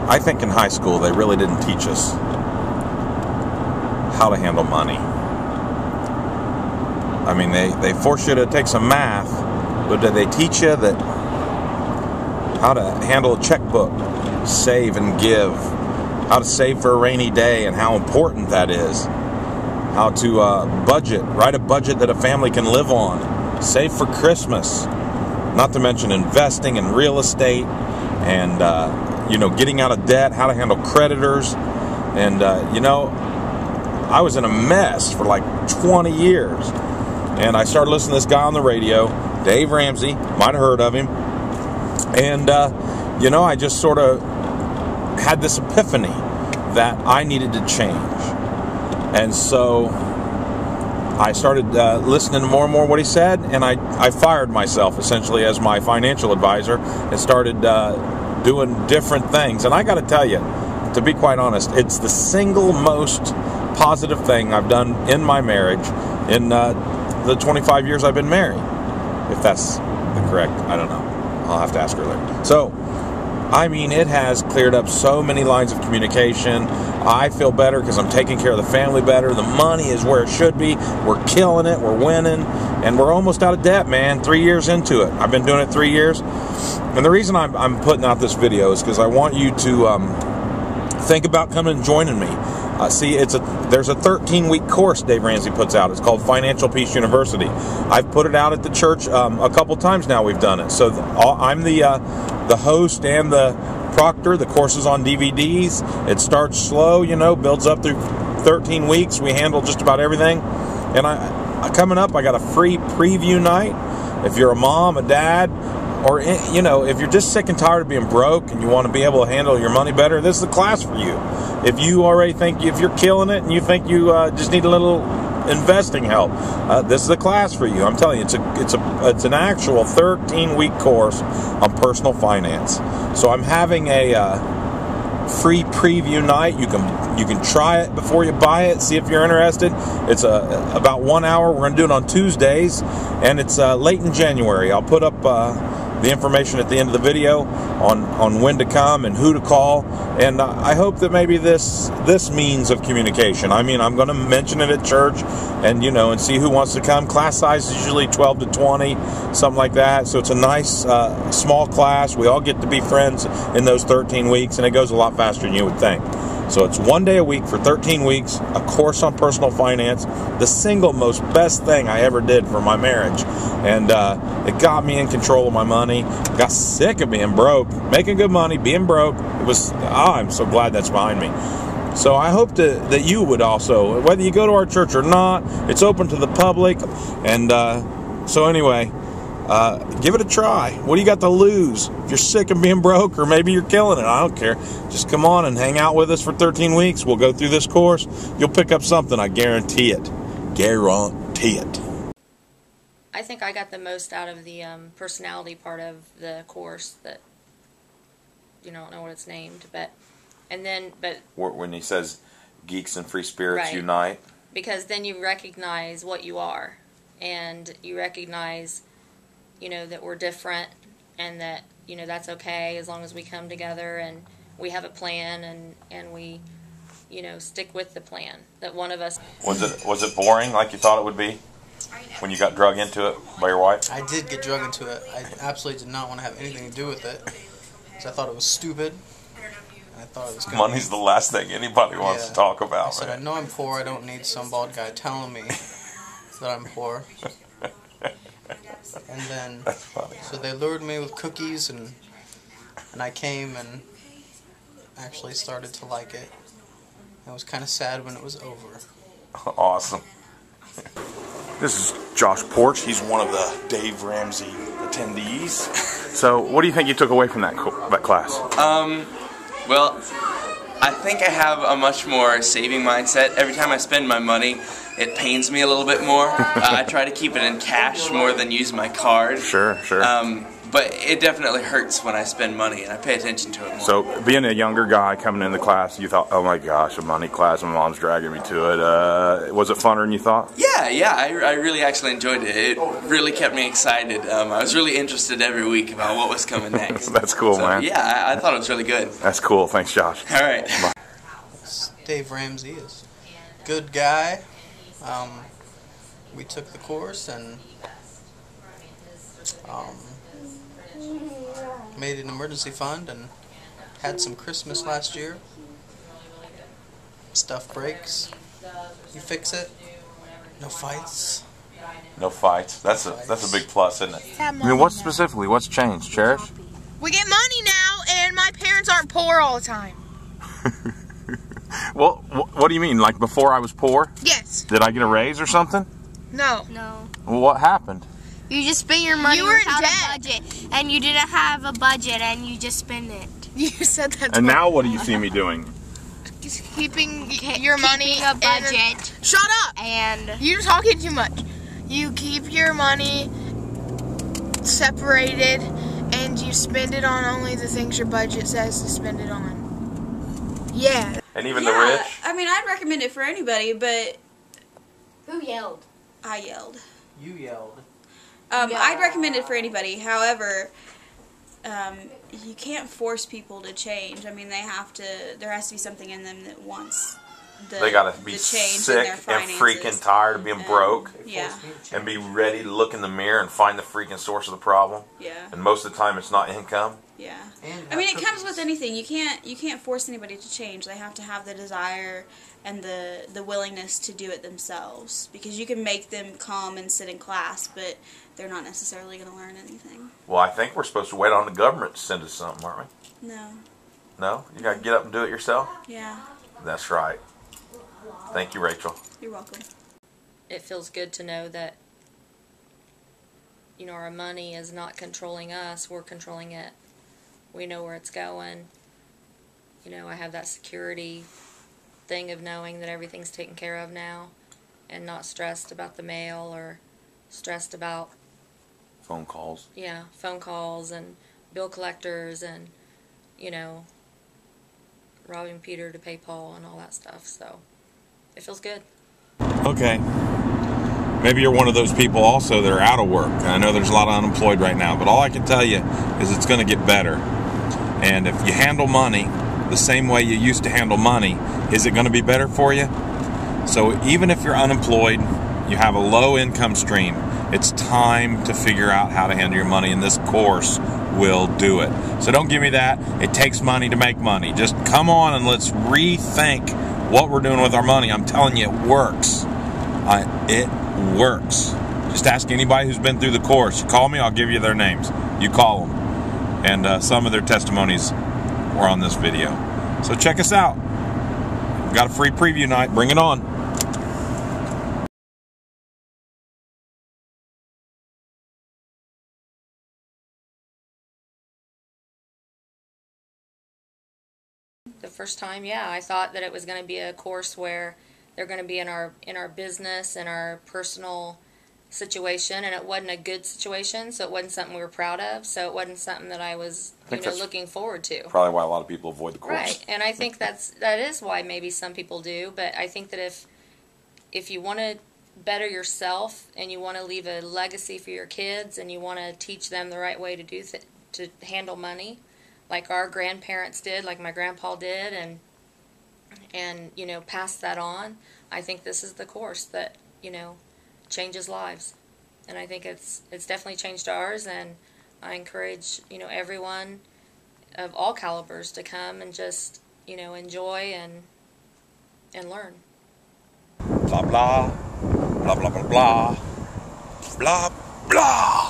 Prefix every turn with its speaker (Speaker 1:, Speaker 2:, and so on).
Speaker 1: I think in high school they really didn't teach us how to handle money. I mean, they force you to take some math, but did they teach you that how to handle a checkbook, save and give, how to save for a rainy day and how important that is, how to budget, write a budget that a family can live on, save for Christmas, not to mention investing in real estate and, getting out of debt, how to handle creditors. And, I was in a mess for like 20 years. And I started listening to this guy on the radio, Dave Ramsey, might have heard of him. And, I just sort of had this epiphany that I needed to change. And so I started listening to more and more what he said, and I fired myself essentially as my financial advisor and started doing different things. And I got to tell you, to be quite honest, it's the single most positive thing I've done in my marriage in the 25 years I've been married. If that's the correct, I don't know. I'll have to ask her later. So, I mean, it has cleared up so many lines of communication. I feel better because I'm taking care of the family better. The money is where it should be. We're killing it. We're winning. And we're almost out of debt, man. 3 years into it. I've been doing it 3 years. And the reason I'm putting out this video is because I want you to think about coming and joining me. There's a 13-week course Dave Ramsey puts out. It's called Financial Peace University. I've put it out at the church a couple times now. We've done it. So I'm the host and the proctor. The course is on DVDs. It starts slow, builds up through 13 weeks. We handle just about everything. And coming up, I got a free preview night. If you're a mom, a dad, or if you're just sick and tired of being broke and you want to be able to handle your money better, this is the class for you. If you already think if you're killing it and you think you just need a little investing help, this is the class for you. I'm telling you, it's an actual 13-week course on personal finance. So I'm having a free preview night. You can try it before you buy it. See if you're interested. It's about 1 hour. We're going to do it on Tuesdays, and it's late in January. I'll put up the information at the end of the video on when to come and who to call. And I hope that maybe this means of communication. I mean, I'm going to mention it at church and, and see who wants to come. Class size is usually 12 to 20, something like that. So it's a nice small class. We all get to be friends in those 13 weeks, and it goes a lot faster than you would think. So it's 1 day a week for 13 weeks, a course on personal finance, the single most best thing I ever did for my marriage. And it got me in control of my money. Got sick of being broke, making good money, being broke. I'm so glad that's behind me. So I hope that you would also, whether you go to our church or not, it's open to the public. And so anyway, give it a try. What do you got to lose? If you're sick of being broke, or maybe you're killing it, I don't care. Just come on and hang out with us for 13 weeks. We'll go through this course. You'll pick up something. I guarantee it. Guarantee it.
Speaker 2: I think I got the most out of the personality part of the course that, I don't know what it's named, but when he says geeks and free spirits unite.
Speaker 3: Because then you recognize what you are, and you recognize, that we're different, and that, that's okay as long as we come together and we have a plan and we, stick with the plan. That one of us...
Speaker 1: Was it boring like you thought it would be when you got drug into it by your wife?
Speaker 4: I did get drug into it. I absolutely did not want to have anything to do with it. Because I thought it was stupid. I thought it was
Speaker 1: money's the last thing anybody wants to talk about.
Speaker 4: I said, I know I'm poor. I don't need some bald guy telling me that I'm poor. And then, so they lured me with cookies, and I came and actually started to like it. I was kind of sad when it was over.
Speaker 1: Awesome. This is Josh Porch. He's one of the Dave Ramsey attendees. So, what do you think you took away from that class?
Speaker 5: Well, I think I have a much more saving mindset. Every time I spend my money, it pains me a little bit more. I try to keep it in cash more than use my card.
Speaker 1: Sure.
Speaker 5: But but it definitely hurts when I spend money and I pay attention to it more.
Speaker 1: So, being a younger guy coming into class, you thought, oh my gosh, a money class, my mom's dragging me to it. Was it funner than you thought?
Speaker 5: Yeah, I really actually enjoyed it. It really kept me excited. I was really interested every week about what was coming next.
Speaker 1: That's cool,
Speaker 5: so,
Speaker 1: man.
Speaker 5: Yeah, I thought it was really good.
Speaker 1: That's cool. Thanks, Josh.
Speaker 5: All right.
Speaker 1: Bye.
Speaker 4: Dave Ramsey is a good guy. We took the course and made an emergency fund and had some Christmas last year. Stuff breaks, you fix it. No fights.
Speaker 1: No fights. That's a big plus, isn't it? I mean, what specifically? What's changed, Cherish?
Speaker 6: We get money now, and my parents aren't poor all the time.
Speaker 1: Well, what do you mean? Like before I was poor?
Speaker 6: Yes.
Speaker 1: Did I get a raise or something?
Speaker 6: No.
Speaker 3: No.
Speaker 1: Well, what happened?
Speaker 3: You just spent your money
Speaker 6: You were in
Speaker 3: without
Speaker 6: debt.
Speaker 3: a budget, and you didn't have a budget, and you just spent it.
Speaker 6: You said that.
Speaker 1: And now what do you see me doing?
Speaker 6: Just keeping your money
Speaker 3: Keeping a budget.
Speaker 6: Shut up!
Speaker 3: And
Speaker 6: You're talking too much. You keep your money separated, and you spend it on only the things your budget says to spend it on. Yeah.
Speaker 1: And even
Speaker 7: Yeah,
Speaker 1: the rich?
Speaker 7: I mean, I'd recommend it for anybody, but
Speaker 3: who yelled?
Speaker 7: I yelled.
Speaker 4: You yelled.
Speaker 7: I'd recommend it for anybody. However, you can't force people to change. I mean, there has to be something in them that wants
Speaker 1: They gotta be
Speaker 7: the change
Speaker 1: sick
Speaker 7: in their
Speaker 1: and
Speaker 7: finances.
Speaker 1: freaking tired of being broke.
Speaker 7: Yeah,
Speaker 1: And be ready to look in the mirror and find the freaking source of the problem.
Speaker 7: yeah,
Speaker 1: And most of the time it's not income.
Speaker 7: yeah.
Speaker 4: And
Speaker 7: I mean, it
Speaker 4: have
Speaker 7: comes
Speaker 4: cookies.
Speaker 7: with anything. You can't force anybody to change. They have to have the desire and the willingness to do it themselves. Because you can make them come and sit in class, but they're not necessarily going to learn anything.
Speaker 1: Well, I think we're supposed to wait on the government to send us something, aren't we?
Speaker 7: No.
Speaker 1: No? You gotta get up and do it yourself?
Speaker 7: Yeah.
Speaker 1: That's right. Thank you, Rachel.
Speaker 7: You're welcome.
Speaker 2: It feels good to know that, you know, our money is not controlling us, we're controlling it. We know where it's going. You know, I have that security thing of knowing that everything's taken care of now and not stressed about the mail or stressed about,
Speaker 1: Phone calls.
Speaker 2: yeah, phone calls and bill collectors and, you know, robbing Peter to pay Paul and all that stuff. So it feels good.
Speaker 1: Okay. Maybe you're one of those people also that are out of work. I know there's a lot of unemployed right now, but all I can tell you is it's going to get better. And if you handle money the same way you used to handle money, is it going to be better for you? So even if you're unemployed, you have a low income stream, it's time to figure out how to handle your money, and this course will do it. So don't give me that. It takes money to make money. Just come on and let's rethink what we're doing with our money. I'm telling you, it works. It works. Just ask anybody who's been through the course. You call me, I'll give you their names. You call them. And some of their testimonies were on this video. So check us out. We've got a free preview night. Bring it on.
Speaker 2: The first time, yeah, I thought that it was going to be a course where they're going to be in our business and our personal situation, and it wasn't a good situation, so it wasn't something we were proud of, so it wasn't something that I was looking forward to.
Speaker 1: Probably why a lot of people avoid the course.
Speaker 2: Right, and I think that is why maybe some people do, but I think that if you want to better yourself and you want to leave a legacy for your kids and you want to teach them the right way to to handle money, like our grandparents did, like my grandpa did, and you know, pass that on, I think this is the course that, you know, changes lives. And I think it's definitely changed ours, and I encourage, you know, everyone of all calibers to come and just, you know, enjoy and learn.
Speaker 1: Blah blah blah blah blah blah blah blah.